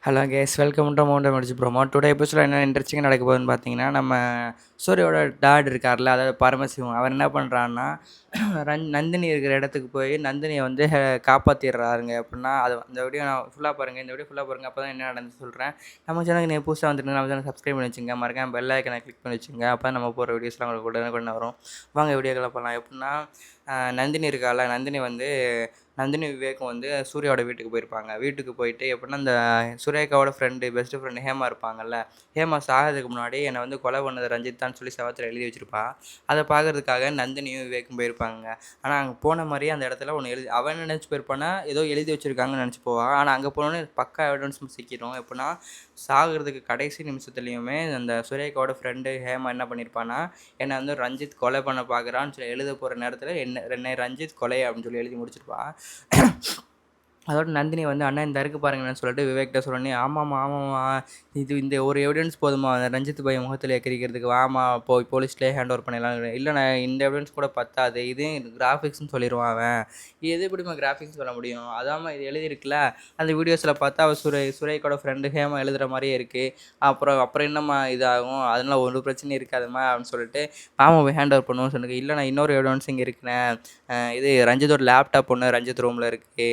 Hello guys welcome to mountain முடிச்சு promo. Today எபிசோட என்ன இன்ட்ரெஸ்டிங்காக நடக்க போகுதுன்னு பார்த்தீங்கன்னா, நம்ம சூர்யாவோட டாட் இருக்கார்ல, அதாவது பரமசிவம். அவர் என்ன பண்ணுறாருன்னா, நந்தினி இருக்கிற இடத்துக்கு போய் நந்தினியை வந்து காப்பாற்றிடுறாருங்க. எப்படின்னா அது அந்த வீடியோ நான் ஃபுல்லாக பாருங்கள். இந்த வீடியோ ஃபுல்லாக பாருங்கள், அப்போ தான் என்ன நடந்து சொல்கிறேன். நம்ம சேனலுக்கு நீங்கள் புதுசாக வந்துட்டு நம்ம சேனல் சப்ஸ்கிரைப் பண்ணி வச்சுங்க, மறக்காம பெல் ஐக்கனை கிளிக் பண்ணி வச்சுங்க. அப்போ நம்ம போகிற வீடியோஸ்லாம் உங்களுக்கு உடனே வரும். வாங்க வீடியோக்களை போகலாம். எப்படின்னா நந்தினி இருக்கால, நந்தினி விவேக்கும் வந்து சூர்யாவோட வீட்டுக்கு போயிருப்பாங்க. வீட்டுக்கு போயிட்டு எப்படின்னா, அந்த சுரேகாவோட பெஸ்ட்டு ஃப்ரெண்டு ஹேமா இருப்பாங்கல்ல, ஹேமா சாகிறதுக்கு முன்னாடி என்னை வந்து கொலை பண்ணது ரஞ்சித் தான் சொல்லி செவத்தில் எழுதி வச்சுருப்பா. அதை பார்க்கறதுக்காக நந்தினியும் விவேக்கும் போயிருப்பாங்க. ஆனால் அங்கே போன மாதிரியே அந்த இடத்துல ஒன்று அவன் நினச்சி போயிருப்பானா ஏதோ எழுதி வச்சுருக்காங்கன்னு நினச்சி போவான். ஆனால் அங்கே போனோன்னே பக்கா எவிடன்ஸும் சிக்கிடும். எப்படின்னா சாகிறதுக்கு கடைசி நிமிஷத்துலேயுமே அந்த சுரேகாவோட ஃப்ரெண்டு ஹேமா என்ன பண்ணியிருப்பானா, என்னை வந்து ரஞ்சித் கொலை பண்ண பார்க்குறான்னு சொல்லி எழுத போகிற நேரத்தில் என்னை ரஞ்சித் கொலை அப்படின்னு சொல்லி எழுதி முடிச்சிருப்பா. அதோட நந்தினி வந்து அண்ணா இந்த இருக்கு பாருங்கன்னு சொல்லிட்டு விவேக்கிட்ட சொல்லி, ஆமாம்மா இந்த ஒரு எவிடன்ஸ் போதுமா அந்த ரஞ்சித் பாய் முகத்தில் எக்கரிக்கிறதுக்கு, வாமா போய் போலீஸ்லேயே ஹேண்ட் ஓவர் பண்ணிடலாம். இல்லை நான் இந்த எவிடன்ஸ் கூட பத்தாது, இதே கிராஃபிக்ஸ்னு சொல்லிடுவான் அவன். எது எப்படிமா கிராஃபிக்ஸ் சொல்ல முடியும், அதாம்மா இது எழுதியிருக்குல்ல, அந்த வீடியோஸில் பார்த்தா அவள் சுரேகோட ஃப்ரெண்டு ஹேமா எழுதுகிற மாதிரியே இருக்குது. அப்புறம் என்னம்மா இதாகும், அதனால் ஒரு பிரச்சனையும் இருக்காதுமா அப்படின்னு சொல்லிட்டு மாமா ஹேண்ட் ஓவர் பண்ணுவோம்னு சொன்னது. இல்லை நான் இன்னொரு எவிடன்ஸ் இங்கே இருக்கிறேன், இது ரஞ்சித்தோட லேப்டாப் ஒன்று ரஞ்சித் ரூமில் இருக்குது,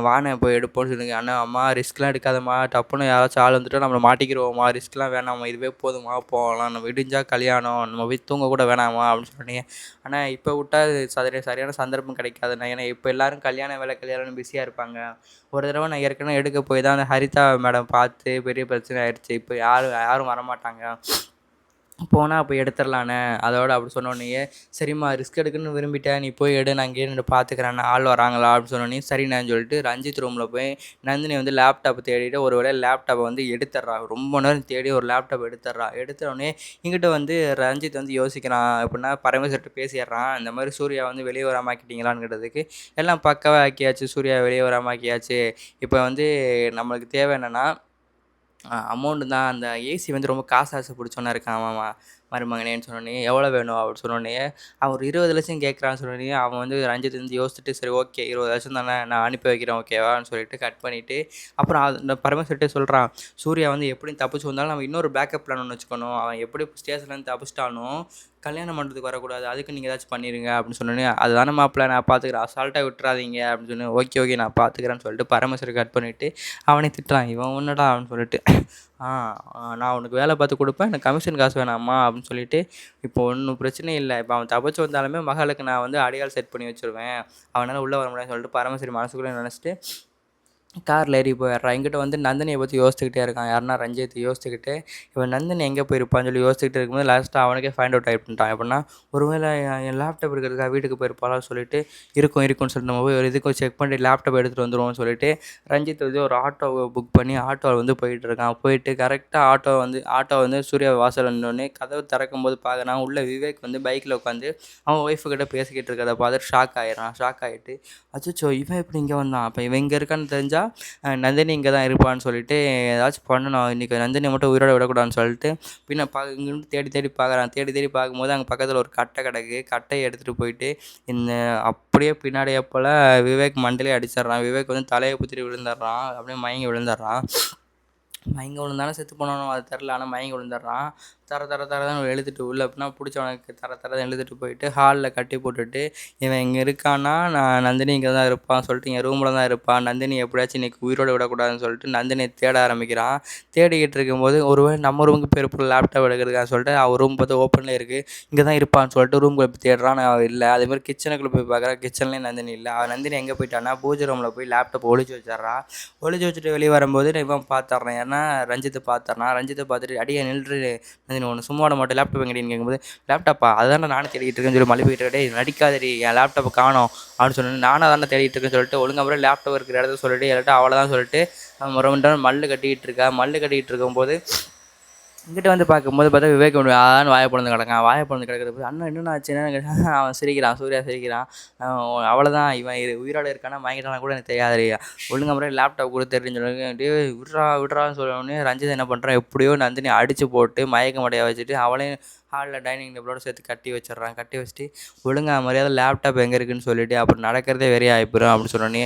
வானை போய் எடுப்போம்னு சொல்லுங்க. அண்ணா அம்மா ரிஸ்க்லாம் எடுக்காதம்மா, டப்புன்னு யாராச்சும் ஆள் வந்துட்டு நம்மளை மாட்டிக்கிடுவோம்மா, ரிஸ்க்லாம் வேணாம்மா, இதுவே போதுமா போகலாம், நம்ம விடிஞ்சால் கல்யாணம், நம்ம போய் தூங்க கூட வேணாமா அப்படின்னு சொன்னீங்க. ஆனால் இப்போ விட்டால் சரியான சந்தர்ப்பம் கிடைக்காதுண்ணா, ஏன்னா இப்போ எல்லோரும் கல்யாணம் பிஸியாக இருப்பாங்க. ஒரு தடவை நான் ஏற்கனவே எடுக்க போய் தான் அந்த ஹரிதா மேடம் பார்த்து பெரிய பிரச்சனை ஆயிடுச்சு. இப்போ யாரும் வரமாட்டாங்க, போனால் அப்போ எடுத்துடலாண்ணே. அதோட அப்படி சொன்னோடனேயே, சரிம்மா ரிஸ்க் எடுக்கணும்னு விரும்பிட்டேன், நீ போய் எடு, நான் இங்கே நின்று பார்த்துக்கிறேன், ஆள் வராங்களா அப்படின்னு சொன்னோடனே சரிண்ணேன்னு சொல்லிட்டு ரஞ்சித் ரூமில் போய் நந்தினி வந்து லேப்டாப் தேடிட்டு ஒரு வேளை லேப்டாப்பை வந்து எடுத்துட்றா. ரொம்ப நேரம் தேடி ஒரு லேப்டாப் எடுத்துடனே இங்கிட்ட வந்து ரஞ்சித் வந்து யோசிக்கிறான். எப்படின்னா பரமேஸ்வர்கிட்ட பேசிடுறான், இந்த மாதிரி சூர்யா வந்து வெளியே வராமல் ஆக்கிட்டீங்களான்னு எல்லாம் பக்காவாக ஆக்கியாச்சு, சூர்யா வெளியே வராமல் ஆக்கியாச்சு. இப்போ வந்து நம்மளுக்கு தேவை என்னென்னா அமௌண்ட்டு தான். அந்த ஏசி வந்து ரொம்ப காசு ஆசை பிடிச்சோன்னா இருக்கான் அவன் மருமகனேன்னு சொன்னோடனே, எவ்வளோ வேணும் அப்படின்னு சொன்னோடனே, அவன் ஒரு 20,00,000 கேட்குறான்னு சொன்னோடனே, அவன் வந்து ரஞ்சித் வந்து யோசிச்சுட்டு, சரி ஓகே 20,00,000 தானே, நான் அனுப்பி வைக்கிறேன் ஓகேவான்னு சொல்லிட்டு கட் பண்ணிவிட்டு, அப்புறம் அந்த பரமேஸ்வர்கிட்டே சொல்கிறான், சூர்யா வந்து எப்படியும் தப்பிச்சு வந்தாலும் நம்ம இன்னொரு பேக்கப் பிளான் ஒன்று வச்சுக்கணும், அவன் எப்படி ஸ்டேஷன்லேருந்து தப்பிச்சிட்டாலும் கல்யாணம் பண்ணுறதுக்கு வரக்கூடாது, அதுக்கு நீங்கள் ஏதாச்சும் பண்ணிடுங்க அப்படின்னு சொன்னோன்னே, அதுதானே மாப்பிள்ள நான் பார்த்துக்கிறேன், அசால்ட்டாக விட்டுறாதீங்க அப்படின்னு சொன்னேன். ஓகே நான் பார்த்துக்கிறேன்னு சொல்லிட்டு பரமேஸ்வரி கட் பண்ணிவிட்டு அவனே திட்டுறான், இவன் ஒன்றுடா அப்படின்னு சொல்லிட்டு, நான் உனக்கு வேலை பார்த்து கொடுப்பேன், எனக்கு கமிஷன் காசு வேணாமா அப்படின்னு சொல்லிட்டு, இப்போ ஒன்றும் பிரச்சனை இல்லை, இப்போ அவன் தப்பிச்சு வந்தாலுமே மகளுக்கு நான் வந்து அடையாளம் செட் பண்ணி வச்சுருவேன், அவனால் உள்ளே வர முடியாதுன்னு சொல்லிட்டு பரமேஸ்வரி மனசுக்குள்ளே நினச்சிட்டு காரில் ஏறி போயிடுறான். எங்கிட்ட வந்து நந்தினியை பற்றி யோசிச்சுக்கிட்டே இருக்கான். யாருன்னா ரஞ்சித் யோசிச்சுக்கிட்டு, இவன் நந்தினி எங்கே போயிருப்பான்னு சொல்லி யோசிச்சுக்கிட்டு இருக்கும்போது லாஸ்ட்டாக அவனுக்கே ஃபைண்ட் அவுட் ஆகிட்டான். எப்படின்னா ஒருவேளை என் லேப்டாப் இருக்கிறதுக்காக வீட்டுக்கு போயிருப்பாளான்னு சொல்லிட்டு இருக்கும்னு சொல்லிட்டு நம்ம போய் ஒரு இதுக்கும் செக் பண்ணிட்டு லேப்டாப் எடுத்துகிட்டு வந்துடுவோம்னு சொல்லிட்டு ரஞ்சித் வந்து ஒரு ஆட்டோவை புக் பண்ணி ஆட்டோவில் வந்து போயிட்டுருக்கான். போயிட்டு கரெக்டாக ஆட்டோ வந்து சூர்யா வாசல் வந்தோடனே கதவு திறக்கும்போது பார்க்குறான், உள்ள விவேக் வந்து பைக்கில் உட்காந்து அவன் ஒய்ஃபுக்கிட்ட பேசிக்கிட்டு இருக்கிறத பார்த்துட்டு ஷாக் ஆகிட்டு, அச்சோ இவன் எப்படி இங்கே வந்தான், அப்போ இவன் இங்கே இருக்கான்னு தெரிஞ்சால் நந்தினி இங்கே தான் இருப்பான்னு சொல்லிட்டு ஏதாச்சும் பண்ணணும், இன்றைக்கி நந்தினி மட்டும் உயிரோட விடக்கூடாதுன்னு சொல்லிட்டு பின்ன இங்கேருந்து தேடி பார்க்குறான். தேடி பார்க்கும்போது அங்கே பக்கத்தில் ஒரு கட்டை கிடக்கு. கட்டையை எடுத்துகிட்டு போயிட்டு அப்படியே பின்னாடியே போல் விவேக் மண்டிலே அடிச்சிட்றான். விவேக் வந்து தலையை குத்திட்டு விழுந்துடுறான், அப்படியே மயங்கி விழுந்துடுறான். செத்து போனானோ அது தெரில, ஆனால் மயங்கி விழுந்துடுறான். தரன்னு எழுதிட்டு உள்ள அப்படின்னா பிடிச்சவனுக்கு தரன்னு எழுதிட்டு போயிட்டு ஹாலில் கட்டி போட்டுட்டு, இவன் இங்கே இருக்கான்னா நான் நந்தினி இங்கே தான் இருப்பான் சொல்லிட்டு என் ரூமில் தான் இருப்பான், நந்தினி எப்படியாச்சும் இன்றைக்கி உயிரோடு விடக்கூடாதுன்னு சொல்லிட்டு நந்தினியை தேட ஆரம்பிக்கிறான். தேடிக்கிட்டு இருக்கும்போது ஒருவேளை நம்ம ரூமுக்கு போயிருப்போம் லேப்டாப் எடுக்கிறதுக்கான்னு சொல்லிட்டு அவர் ரூம் பார்த்து ஓப்பனில் இருக்குது, இங்கே தான் இருப்பான்னு சொல்லிட்டு ரூமுக்குள்ளே போய் தேடுறான், அவன் இல்லை. அதேமாதிரி கிச்சனுக்குள்ளே போய் பார்க்குறான், கிச்சன்லேயும் நந்தினி இல்லை. அவன் நந்தினி எங்கே போயிட்டான்னா பூஜை ரூமில் போய் லேப்டாப் ஒழிச்சு வச்சிட்றான். ஒழிச்சு வச்சுட்டு வெளியே வரும்போது இவன் பார்த்துட்றான், ஏன்னா ரஞ்சித்தை பார்த்துட்டு அடியே நின்று நந்தினி ஒன்று சும்மா விட மாட்டேன், லேப்டாப் எங்கடின்னு கேட்கும்போது, லேப்டாப்பா அதுதானே நானும் தேடிட்டு இருக்கேன்னு சொல்லி மழை போயிட்டு இருக்கே, நடிக்காதடி என் லேப்டாப்பை காணோம் அப்படின்னு சொன்னேன். நானும் தானே தேடிட்டு இருக்கேன்னு சொல்லிட்டு ஒழுங்காக அப்புறம் லேப்டாப் இருக்கிற இடத்த சொல்லிட்டு இல்லாட்டா அவளை தான் சொல்லிட்டு ரொம்ப மல்லு கட்டிகிட்டு இருக்கும்போது இங்கிட்ட வந்து பார்த்தா விவேக் வாயை பொழந்து கிடக்கிறது. அண்ணன் என்னென்ன ஆச்சுன்னு அவன் சிரிக்கிறான், சூர்யா சிரிக்கிறான். அவ்வளோதான், இவன் உயிரோடு இருக்கானா வாங்கிட்டானா கூட எனக்கு தெரியாது, ஒழுங்காக முறை லேப்டாப் கொடுத்துருன்னு சொல்லி அப்படியே விட்றான்னு சொன்னோடனே ரஞ்சித் என்ன பண்ணுறான், எப்படியோ நந்தினி அடித்து போட்டு மயக்க மடையை வச்சுட்டு ஹாலில் டைனிங் டேபிளோட சேர்த்து கட்டி வச்சிடுறான். கட்டி வச்சுட்டு ஒழுங்கா மரியாதை லேப்டாப் எங்கே இருக்குன்னு சொல்லிட்டு அப்புறம் நடக்கிறதே வெறிய ஆகிப்போயிடும் அப்படின்னு சொன்னோன்னே,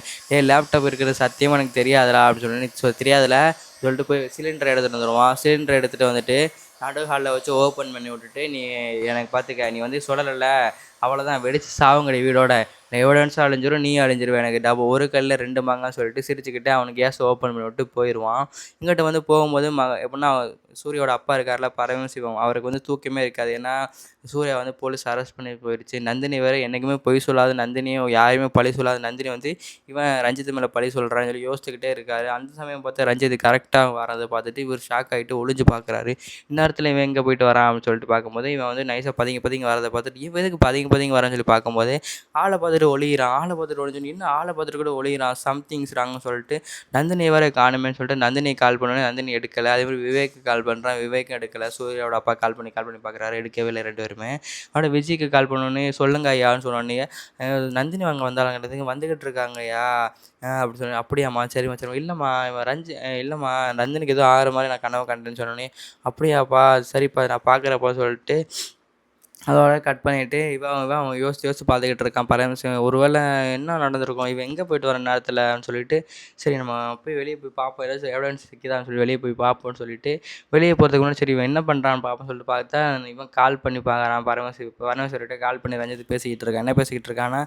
லேப்டாப் இருக்கிறது சத்தியமாக எனக்கு தெரியாதுடா அப்படின்னு சொன்னோன்னே, தெரியாதுல சொல்லிட்டு போய் சிலிண்டர் எடுத்துகிட்டு வந்துடுவான். சிலிண்டர் எடுத்துகிட்டு வந்துட்டு நடு ஹாலில் வச்சு ஓப்பன் பண்ணி விட்டுட்டு, நீ எனக்கு பார்த்துக்க, நீ வந்து சொல்லலைல்ல அவ்வளோதான், வெடிச்சு சாவுங்கடி வீடோட, எவிடன்ஸும் அழிஞ்சிரும், நீ அழிஞ்சிருவேன், எனக்கு ஒரு கல்லில் 2 மாங்கான்னு சொல்லிட்டு சிரிச்சுக்கிட்டு அவனுக்கு கேஸ் ஓப்பன் பண்ணி விட்டு போயிடுவான். இங்கிட்ட வந்து போகும்போது எப்படின்னா சூரியோட அப்பா இருக்கார்ல பரமசிவம், அவருக்கு வந்து தூக்கமே இருக்காது. ஏன்னா சூர்யா வந்து போலீஸ் அரெஸ்ட் பண்ணி போயிடுச்சு. நந்தினி வேறு என்றைக்குமே பொய் சொல்லாத நந்தினியும் யாரையுமே பழி சொல்லாத நந்தினி வந்து இவன் ரஞ்சித் மேலே பழி சொல்கிறான்னு சொல்லி யோசிச்சுக்கிட்டே இருக்காரு. அந்த சமயம் பார்த்து ரஞ்சித் கரெக்டாக வரதை பார்த்துட்டு இவர் ஷாக் ஆகிட்டு ஒளிஞ்சு பார்க்குறாரு. இந்நேரத்தில் இவன் எங்கே போயிட்டு வரான் அப்படின்னு சொல்லிட்டு பார்க்கும்போது இவன் வந்து நைஸாக பதுங்கி பதுங்கி வரதை பார்த்துட்டு இவன் எதுக்கு பதுங்கி பதுங்கி வரான்னு சொல்லி பார்க்கும்போது ஆளை பார்த்துட்டு ஒளிகிறான். ஆளை பார்த்துட்டு ஒளிஞ்சு இன்னும் ஆளை பார்த்துட்டு கூட ஒளிகிறான், சம்திங்ஸ் ராங்னு சொல்லிட்டு நந்தினி வேறு காணுமேன்னு சொல்லிட்டு நந்தினி கால் பண்ணோன்னே நந்தினி எடுக்கலை. அதேமாதிரி விவேக்கு கால் பண்ணுறான், விவேக்கும் எடுக்கலை. சூர்யாவோட அப்பா கால் பண்ணி பார்க்குறாரு, எடுக்கவே இல்லை 2 பேருமே. அவட விஜய்க்கு கால் பண்ணோன்னே சொல்லுங்க ஐயான்னு சொன்னோன்னே, நந்தினி அவங்க வந்தாங்கன்றதுக்கு வந்துக்கிட்டு இருக்காங்க ஐயா அப்படி சொன்னேன். அப்படியாம்மா, சரிம்மா சரிம்மா, இல்லைம்மா இவன் இல்லைம்மா நந்தினிக்கு எதுவும் ஆகிற மாதிரி நான் கனவு கண்டேன்னு சொன்னோன்னே, அப்படியாப்பா சரிப்பா நான் பார்க்குறப்பா சொல்லிட்டு அதோட கட் பண்ணிவிட்டு இவன் யோசிச்சு பார்த்துக்கிட்டு இருக்கான் பரமசிவன். ஒரு வேளை என்ன நடந்திருக்கும், இவன் எங்கே போயிட்டு வர நேரத்தில்ன்னு சொல்லிட்டு, சரி நம்ம போய் வெளியே போய் பார்ப்போம், ஏதாச்சும் எவிடன்ஸ் சிக்கிதான்னு சொல்லி வெளியே போய் பார்ப்போம்னு சொல்லிட்டு வெளியே போகிறதுக்கு முன்னாடி சரி இவன் என்ன பண்ணுறான்னு பார்ப்போம்னு சொல்லிட்டு பார்த்தா இவன் கால் பண்ணி பார்க்குறான். பரமசிவர்கிட்ட கால் பண்ணி ரஞ்சித் பேசிக்கிட்டு இருக்கான். என்ன பேசிக்கிட்டு இருக்கான்னா,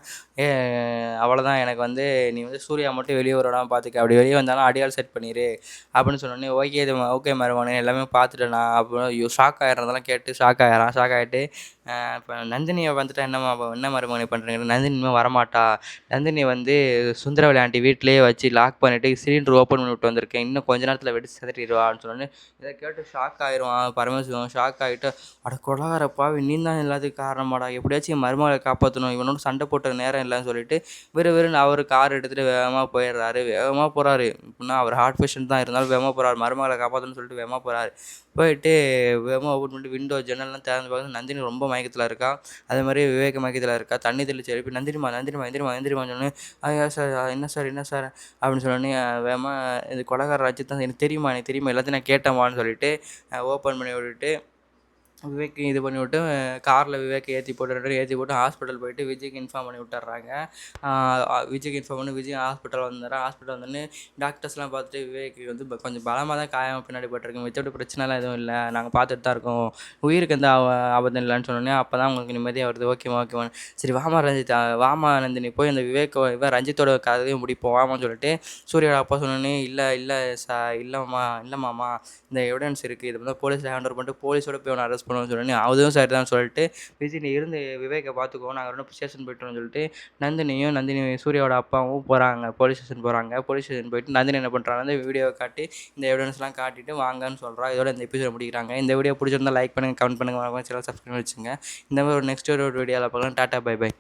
அவ்வளோதான், எனக்கு வந்து நீ வந்து சூர்யா மட்டும் வெளியே ஒரு இடம் பார்த்துக்க, அப்படி வெளியே வந்தாலும் அடியால் செட் பண்ணிடு அப்படின்னு சொன்னோடனே, ஓகே மருமகனே எல்லாமே பார்த்துட்டேண்ணா அப்படின்னு ஷாக் ஆகிடுறதெல்லாம் கேட்டு ஷாக் ஆகிட்டு இப்போ நந்தினியை வந்துட்டா என்ன மருமகனே பண்ணுறீங்க, நந்தினி இனிமேல் வரமாட்டா, நந்தினி வந்து சுந்தரவல்லி ஆண்டி வீட்டிலேயே வச்சு லாக் பண்ணிவிட்டு சிலிண்டர் ஓப்பன் பண்ணி விட்டு வந்திருக்கேன், இன்னும் கொஞ்ச நேரத்தில் வெடிச்சு செதறிடுவான்னு சொன்னோன்னே இதை கேட்டு ஷாக் ஆயிடுவான் பரமசிவம். ஷாக் ஆகிட்டு, அட கொலகாரப்பாவி நீ தான் எல்லாத்துக்கும் காரணமாடா, எப்படியாச்சும் என் மருமகளை காப்பாற்றணும், இவனோட சண்டை போட்ட நேரம் இல்லைன்னு சொல்லிட்டு வெறுன்னு அவர் கார் எடுத்துகிட்டு வேகமாக போயிடுறாரு. வேகமாக போகிறாரு, இப்படின்னா அவர் ஹார்ட் பேஷண்ட் தான் இருந்தாலும் வேகமாக போகிறாரு, மருமகளை காப்பாற்றணும்னு சொல்லிட்டு வேகமாக போகிறாரு. போயிட்டு வேகமாக ஓப்பன் பண்ணிட்டு விண்டோ ஜன்னல்லாம் திறந்து பார்த்து நந்தினி ரொம்ப மயக்கத்தில் இருக்கா. அதே மாதிரி விவேக மயக்கத்தில் இருக்கா. தண்ணி தெளிச்சு எழுப்பி நந்தினிமான்னு சொன்னோன்னே, சார் என்ன சார் அப்படின்னு சொன்னோன்னே, வேகமாக இது கொலகார ரஞ்சித் தான், எனக்கு தெரியுமா எல்லாத்தையும் நான் கேட்டேம்மான்னு சொல்லிட்டு ஓப்பன் பண்ணி விட்டுட்டு விவேக்கு இது பண்ணி விட்டு காரில் விவேக்கை ஏற்றி போட்டு ஹாஸ்பிட்டல் போயிட்டு விஜய்க்கு இன்ஃபார்ம் பண்ணி விட்டுறாங்க. விஜய்க்கு இன்ஃபார்ம் பண்ணி விஜய் ஹாஸ்பிட்டல் வந்துடுறான். ஹாஸ்பிட்டல் வந்தோடனே டாக்டர்ஸ்லாம் பார்த்துட்டு விவேக்கு வந்து கொஞ்சம் பலமாக தான் காயம் பின்னாடி பட்டிருக்கு, மிச்சப்படி பிரச்சனைலாம் எதுவும் இல்லை, நாங்கள் பார்த்துட்டு தான் இருக்கோம், உயிருக்கு எந்த ஆபத்தும் இல்லைன்னு சொன்னோன்னே அப்போ தான் உங்களுக்கு நிம்மதியாக வருது. ஓகேம்மா சரி வாமா ரஞ்சித், வாமா நந்தினி போய் அந்த இவன் ரஞ்சித்தோட கதையும் முடிப்போம் வாமான்னு சொல்லிட்டு சூர்யாவோட அப்பா சொன்னோன்னே, இல்லை இல்லைம்மாம்மா இந்த எவிடன்ஸ் இருக்குது, இது வந்து போலீஸில் ஹேண்ட் ஓவர் பண்ணிட்டு போலீஸோட போய் அவனை அரெஸ்ட் பண்ணுவோம்னு சொன்னோன்னே அதுவும் சரி தான் சொல்லிட்டு விஜய் நீ இருந்து விவேக்கை பார்த்துக்கோ, நாங்கள் 2 ஸ்டேஷன் போய்ட்டோம்னு சொல்லிட்டு நந்தினி சூர்யாவோட அப்பாவும் போகிறாங்க, போலீஸ் ஸ்டேஷன் போயிட்டு நந்தினி என்ன பண்ணுறாங்க, அந்த வீடியோவை காட்டி இந்த எவிடன்ஸ்லாம் காட்டிட்டு வாங்கன்னு சொல்கிறா. இதோட இந்த எபிசோட முடிக்கிறாங்க. இந்த வீடியோ பிடிச்சிருந்தா லைக் பண்ணுங்கள், கமெண்ட் பண்ணுங்கள், சேனல் சப்ஸ்கிரைப் பண்ணி வச்சுங்க. இந்த மாதிரி ஒரு நெக்ஸ்ட் ஒரு வீடியோவில் பார்க்கலாம். Tata bye by.